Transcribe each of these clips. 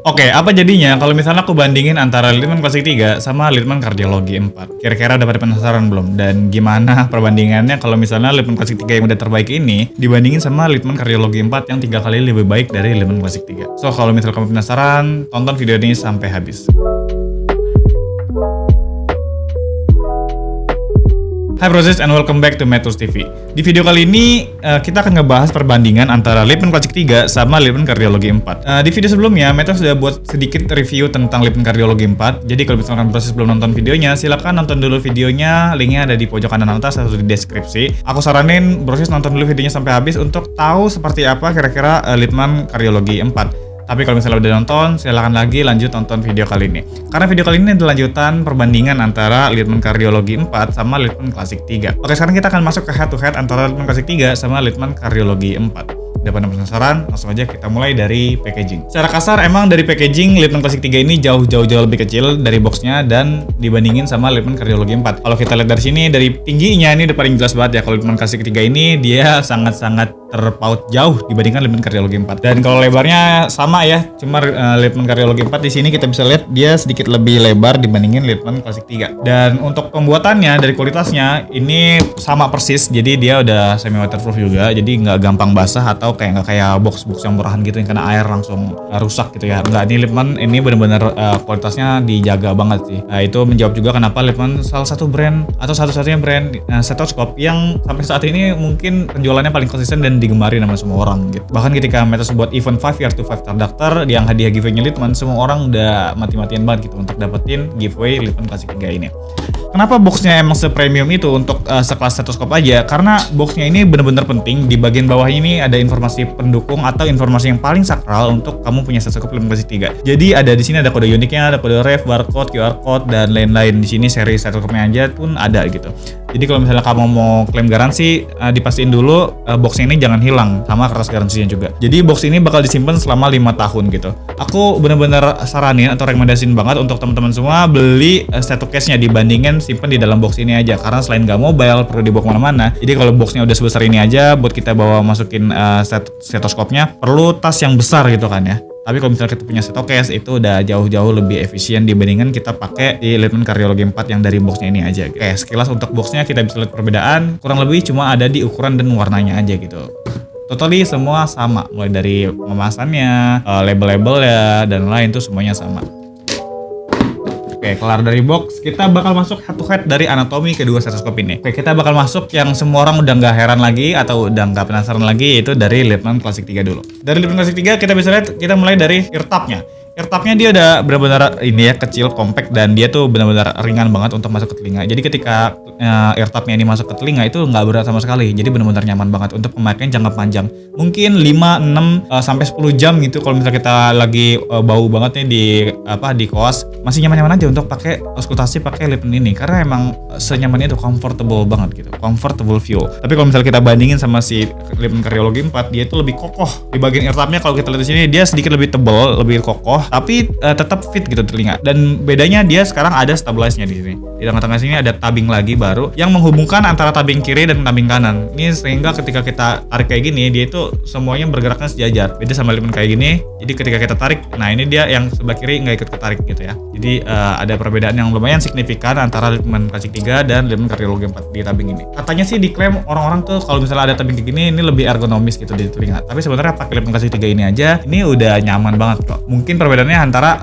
Oke, apa jadinya kalau misalnya aku bandingin antara Litman Klasik 3 sama Litman Kardiologi 4? Kira-kira udah pada penasaran belum? Dan gimana perbandingannya kalau misalnya Litman Klasik 3 yang udah terbaik ini dibandingin sama Litman Kardiologi 4 yang 3 kali lebih baik dari Litman Klasik 3? So, kalau misalnya kamu penasaran, tonton video ini sampai habis. Hai Proses and welcome back to Metros TV. Di video kali ini kita akan ngebahas perbandingan antara Litman Klasik 3 sama Litman Kardiologi 4. Di video sebelumnya Metros sudah buat sedikit review tentang Litman Kardiologi 4. Jadi kalau misalkan Proses belum nonton videonya, silahkan nonton dulu videonya. Linknya ada di pojok kanan atas atau di deskripsi. Aku saranin Proses nonton dulu videonya sampai habis untuk tahu seperti apa kira-kira Litman Kardiologi 4. Tapi kalau misalnya udah nonton, silakan lagi lanjut nonton video kali ini. Karena video kali ini adalah lanjutan perbandingan antara Litman Kardiologi 4 sama Litman Klasik 3. Oke, sekarang kita akan masuk ke head to head antara Litman Klasik 3 sama Litman Kardiologi 4. Udah pada penasaran? Langsung aja kita mulai dari packaging. Secara kasar emang dari packaging Litman Klasik 3 ini jauh lebih kecil dari boxnya dan dibandingin sama Litman Kardiologi 4. Kalau kita lihat dari sini, dari tingginya ini udah paling jelas banget ya. Kalau Litman Klasik 3 ini dia sangat-sangat terpaut jauh dibandingkan Litman Kardiologi 4. Dan kalau lebarnya sama ya, cuma Litman Kardiologi 4 di sini kita bisa lihat dia sedikit lebih lebar dibandingin Litman Klasik 3. Dan untuk pembuatannya dari kualitasnya ini sama persis, jadi dia udah semi waterproof juga, jadi nggak gampang basah atau nggak kayak box yang murahan gitu yang kena air langsung rusak gitu ya. Nggak, ini Litman ini benar-benar kualitasnya dijaga banget sih. Nah, itu menjawab juga kenapa Litman salah satu brand atau satu-satunya brand stetoskop yang sampai saat ini mungkin penjualannya paling konsisten dan digemari sama semua orang gitu. Bahkan ketika Metros buat event 5 years to 5 star doctor yang hadiah giveaway-nya Litman, semua orang udah mati-matian banget gitu untuk dapetin giveaway Litman Klasik 3 ini. Kenapa boxnya emang se-premium itu untuk sekelas stetoskop aja? Karena boxnya ini bener-bener penting. Di bagian bawah ini ada informasi pendukung atau informasi yang paling sakral untuk kamu punya stetoskop Litman Klasik 3. Jadi ada di sini ada kode uniknya, ada kode ref, barcode, QR code dan lain-lain. Di sini seri stetoskopnya aja pun ada gitu. Jadi kalau misalnya kamu mau klaim garansi, dipastiin dulu boxnya ini jangan hilang sama kertas garansinya juga. Jadi box ini bakal disimpan selama 5 tahun gitu. Aku bener-bener saranin atau rekomendasiin banget untuk teman-teman semua beli stetoskopnya dibandingin simpan di dalam box ini aja, karena selain gak mobile perlu dibawa kemana-mana. Jadi kalau boxnya udah sebesar ini aja buat kita bawa masukin stetoskopnya perlu tas yang besar gitu kan ya. Tapi kalau misalnya kita punya seto case itu udah jauh lebih efisien dibandingkan kita pakai di Litman Kardiologi 4 yang dari boxnya ini aja. Oke, sekilas untuk boxnya kita bisa lihat perbedaan kurang lebih cuma ada di ukuran dan warnanya aja gitu. Totally semua sama, mulai dari pemasannya, label-labelnya dan lain tuh semuanya sama. Oke, kelar dari box, kita bakal masuk head to head dari anatomi kedua stetoskop ini. Oke, kita bakal masuk yang semua orang udah nggak heran lagi atau udah nggak penasaran lagi, yaitu dari Litman Klasik 3 dulu. Dari Litman Klasik 3 kita bisa lihat, kita mulai dari ear tubnya. Ear tubnya dia udah benar-benar ini ya, kecil, compact, dan dia tuh benar-benar ringan banget untuk masuk ke telinga. Jadi ketika ear tubnya ini masuk ke telinga itu nggak berat sama sekali. Jadi benar-benar nyaman banget untuk pemakaian jangka panjang. Mungkin 5, 6 sampai 10 jam gitu kalau misalnya kita lagi bau banget nih di koas, masih nyaman-nyaman aja untuk pakai auskultasi pakai Litman ini karena emang senyamannya itu comfortable banget gitu. Comfortable view. Tapi kalau misalnya kita bandingin sama si Litman Kardiologi 4, dia itu lebih kokoh. Di bagian ear tubnya kalau kita lihat di sini dia sedikit lebih tebal, lebih kokoh, tapi tetap fit gitu telinga. Dan bedanya dia sekarang ada stabilize-nya di sini. Di tengah-tengah sini ada tabing lagi baru yang menghubungkan antara tabing kiri dan tabing kanan. Ini sehingga ketika kita tarik kayak gini, dia itu semuanya bergeraknya sejajar. Beda sama Litman kayak gini. Jadi ketika kita tarik, nah ini dia yang sebelah kiri nggak ikut ketarik gitu ya. Jadi ada perbedaan yang lumayan signifikan antara Litman Klasik 3 dan Litman Kardiologi 4 di tabing ini. Katanya sih diklaim orang-orang tuh kalau misalnya ada tabing kayak gini, ini lebih ergonomis gitu di telinga. Tapi sebenarnya pakai Litman Klasik 3 ini aja, ini udah nyaman banget kok. Mungkin perbedaannya antara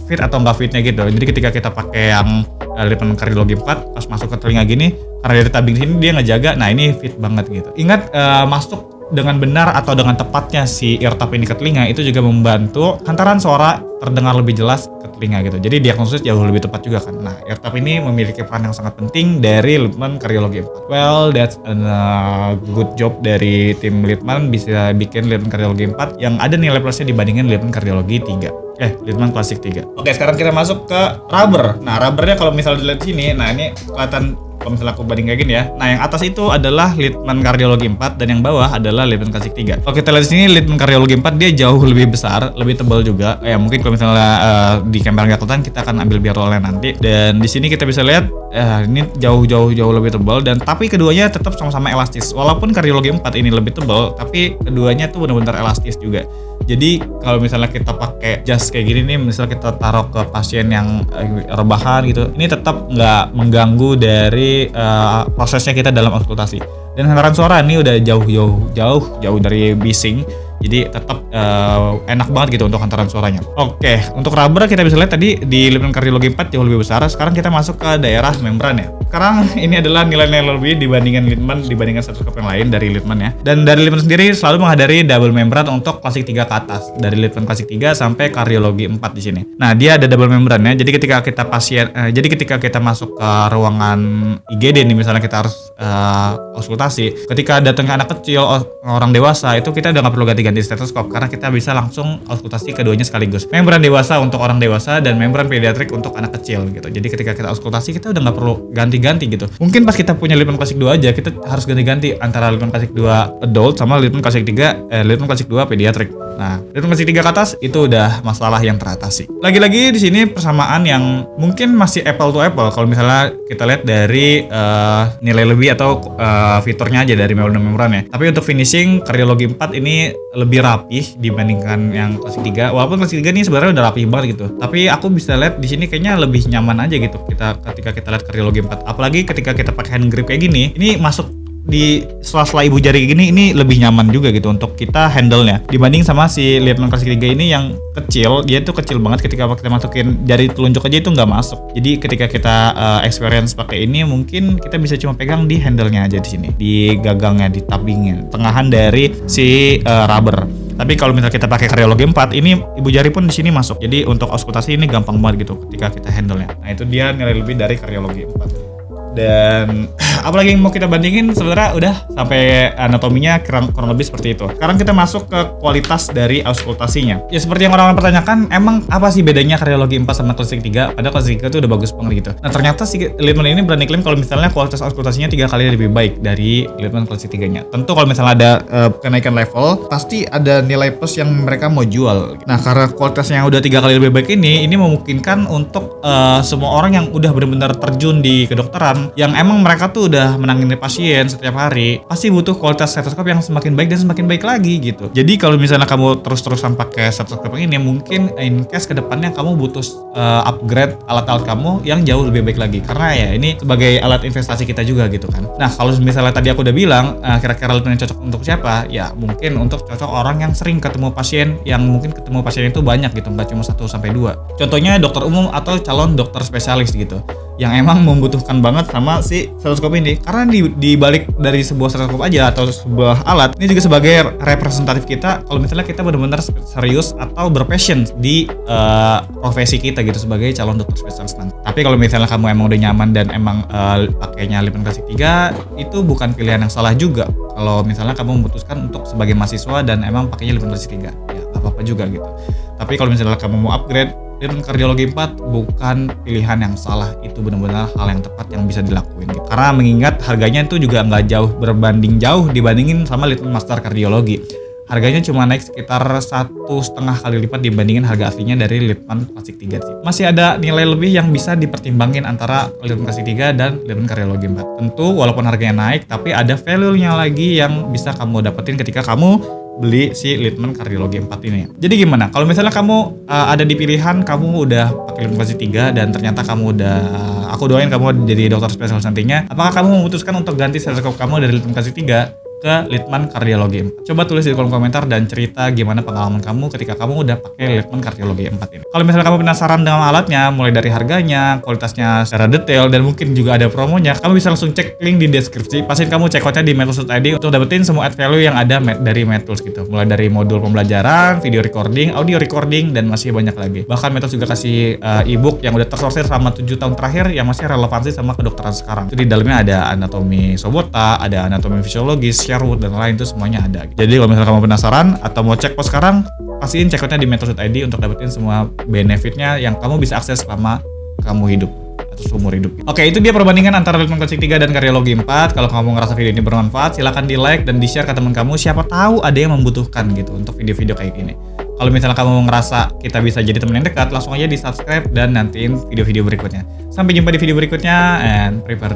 fit atau nggak fitnya gitu. Jadi ketika kita pakai yang Litman Kardiologi 4 pas masuk ke telinga gini, karena dari tabing sini dia ngejaga, nah ini fit banget gitu. Ingat masuk dengan benar atau dengan tepatnya si ear tub ini ke telinga itu juga membantu hantaran suara terdengar lebih jelas ke telinga gitu. Jadi diagnosis jauh lebih tepat juga kan. Nah, ear tub ini memiliki peran yang sangat penting dari Litman Kardiologi 4. Well, that's a good job dari tim Litman bisa bikin Litman Kardiologi 4 yang ada nilai plusnya dibandingin Litman Kardiologi 3. Litman Klasik 3. Oke, sekarang kita masuk ke rubber. Nah, rubbernya kalau misalnya dilihat sini, nah ini kelihatan kalau misalnya aku banding kayak gini ya. Nah, yang atas itu adalah Litman Kardiologi 4 dan yang bawah adalah Litman Klasik 3. Kalau kita lihat di sini Litman Kardiologi 4 dia jauh lebih besar, lebih tebal juga. Ya mungkin kalau misalnya di kamera nggak kelihatan, kita akan ambil biar oleh nanti. Dan di sini kita bisa lihat ini jauh lebih tebal, dan tapi keduanya tetap sama-sama elastis. Walaupun Kardiologi 4 ini lebih tebal, tapi keduanya tuh benar-benar elastis juga. Jadi kalau misalnya kita pakai jas kayak gini nih, misalnya kita taruh ke pasien yang rebahan gitu, ini tetap nggak mengganggu dari prosesnya kita dalam auskultasi. Dan hantaran suara ini udah jauh dari bising. Jadi tetap enak banget gitu untuk hantaran suaranya. Oke, untuk rubber kita bisa lihat tadi di Litman Kardiologi 4 jauh lebih besar. Sekarang kita masuk ke daerah membran ya. Sekarang ini adalah nilai-nilai lebih dibandingkan stetoskop yang lain dari Litman ya. Dan dari Litman sendiri selalu menghadiri double membran untuk Klasik 3 ke atas. Dari Litman Klasik 3 sampai Kardiologi 4 di sini. Nah, dia ada double membran ya. Jadi ketika kita masuk ke ruangan IGD nih, misalnya kita harus auskultasi, ketika datangnya anak kecil, orang dewasa, itu kita udah nggak perlu ganti stetoskop karena kita bisa langsung auskultasi keduanya sekaligus. Membran dewasa untuk orang dewasa dan membran pediatrik untuk anak kecil gitu. Jadi ketika kita auskultasi kita udah nggak perlu ganti-ganti gitu. Mungkin pas kita punya Litman Klasik 2 aja kita harus ganti-ganti antara Litman Klasik 2 adult sama Litman Klasik 2 pediatrik. Nah, Litman Klasik 3 ke atas itu udah masalah yang teratasi. Lagi-lagi di sini persamaan yang mungkin masih apple to apple kalau misalnya kita lihat dari nilai lebih atau fiturnya aja dari membran ya. Tapi untuk finishing Kardiologi 4 ini lebih rapih dibandingkan yang Klasik 3. Walaupun Klasik 3 ini sebenarnya udah rapih banget gitu. Tapi aku bisa lihat di sini kayaknya lebih nyaman aja gitu ketika kita lihat Kardiologi 4. Apalagi ketika kita pakai hand grip kayak gini, ini masuk di sela-sela ibu jari gini, ini lebih nyaman juga gitu untuk kita handle-nya dibanding sama si Litman Klasik 3 ini yang kecil. Dia tuh kecil banget, ketika kita masukin jari telunjuk aja itu nggak masuk. Jadi ketika kita experience pakai ini, mungkin kita bisa cuma pegang di handle-nya aja di sini, di gagangnya, di tabingnya, tengahan dari si rubber. Tapi kalau misalnya kita pakai Kardiologi 4, ini ibu jari pun di sini masuk. Jadi untuk auskultasi ini gampang banget gitu ketika kita handle-nya. Nah, itu dia nilai lebih dari Kardiologi 4. Dan apalagi yang mau kita bandingin, sebenarnya udah sampai anatominya kurang lebih seperti itu. Sekarang kita masuk ke kualitas dari auskultasinya. Ya seperti yang orang-orang pertanyakan, emang apa sih bedanya Kardiologi 4 sama Klasik 3? Padahal Klasik 3 itu udah bagus banget gitu. Nah, ternyata si Litman ini berani klaim kalau misalnya kualitas auskultasinya 3 kali lebih baik dari Litman Klasik 3-nya. Tentu kalau misalnya ada kenaikan level, pasti ada nilai plus yang mereka mau jual. Nah, karena kualitasnya yang udah 3 kali lebih baik ini memungkinkan untuk semua orang yang udah benar-benar terjun di kedokteran, yang emang mereka tuh udah menangani pasien setiap hari, pasti butuh kualitas stetoskop yang semakin baik dan semakin baik lagi gitu. Jadi kalau misalnya kamu terus-terusan pakai stetoskop yang ini, mungkin in case kedepannya kamu butuh upgrade alat-alat kamu yang jauh lebih baik lagi, karena ya ini sebagai alat investasi kita juga gitu kan. Nah, kalau misalnya tadi aku udah bilang kira-kira Litman yang cocok untuk siapa, ya mungkin untuk cocok orang yang sering ketemu pasien, yang mungkin ketemu pasien itu banyak gitu, nggak cuma 1-2. Contohnya dokter umum atau calon dokter spesialis gitu, yang emang membutuhkan banget sama si stetoskop ini. Karena di balik dari sebuah stetoskop aja atau sebuah alat, ini juga sebagai representatif kita kalau misalnya kita benar-benar serius atau berpassion di profesi kita gitu sebagai calon dokter spesialis nanti. Tapi kalau misalnya kamu emang udah nyaman dan emang pakainya Litman Klasik 3, itu bukan pilihan yang salah juga. Kalau misalnya kamu memutuskan untuk sebagai mahasiswa dan emang pakainya Litman Klasik 3, ya apa-apa juga gitu. Tapi kalau misalnya kamu mau upgrade, Litman Kardiologi 4 bukan pilihan yang salah, itu benar-benar hal yang tepat yang bisa dilakuin gitu. Karena mengingat harganya itu juga nggak berbanding jauh dibandingin sama Litman Master Kardiologi. Harganya cuma naik sekitar 1,5 kali lipat dibandingin harga aslinya dari Litman Klasik 3 sih. Masih ada nilai lebih yang bisa dipertimbangin antara Litman Klasik 3 dan Litman Kardiologi 4. Tentu walaupun harganya naik, tapi ada value-nya lagi yang bisa kamu dapetin ketika kamu beli si Litman Kardiologi 4 ini. Jadi gimana? Kalau misalnya kamu ada di pilihan, kamu udah pakai Litman Klasik 3 dan ternyata aku doain kamu jadi dokter spesialis nantinya, apakah kamu memutuskan untuk ganti stetoskop kamu dari Litman Klasik 3 ke Litman Kardiologi 4? Coba tulis di kolom komentar dan cerita gimana pengalaman kamu ketika kamu udah pakai Litman Kardiologi 4 ini. Kalau misalnya kamu penasaran dengan alatnya, mulai dari harganya, kualitasnya secara detail, dan mungkin juga ada promonya, kamu bisa langsung cek link di deskripsi. Pastiin kamu cek outnya di metools.id untuk dapetin semua add value yang ada dari Metools gitu. Mulai dari modul pembelajaran, video recording, audio recording, dan masih banyak lagi. Bahkan Metools juga kasih ebook yang udah tersortir selama 7 tahun terakhir yang masih relevansi sama kedokteran sekarang. Itu di dalamnya ada anatomi sobota, ada anatomi fisiologis, Sherwood, dan lain, itu semuanya ada. Jadi kalau misalnya kamu penasaran atau mau cek pos sekarang, pastiin cek outnya di metools.id untuk dapetin semua benefitnya yang kamu bisa akses selama kamu hidup. atau seumur hidup. Oke, itu dia perbandingan antara Litbang Klasik 3 dan Kardiologi 4. Kalau kamu ngerasa video ini bermanfaat, silahkan di like dan di share ke teman kamu. Siapa tahu ada yang membutuhkan gitu untuk video-video kayak gini. Kalau misalnya kamu ngerasa kita bisa jadi teman yang dekat, langsung aja di subscribe dan nantiin video-video berikutnya. Sampai jumpa di video berikutnya and prepare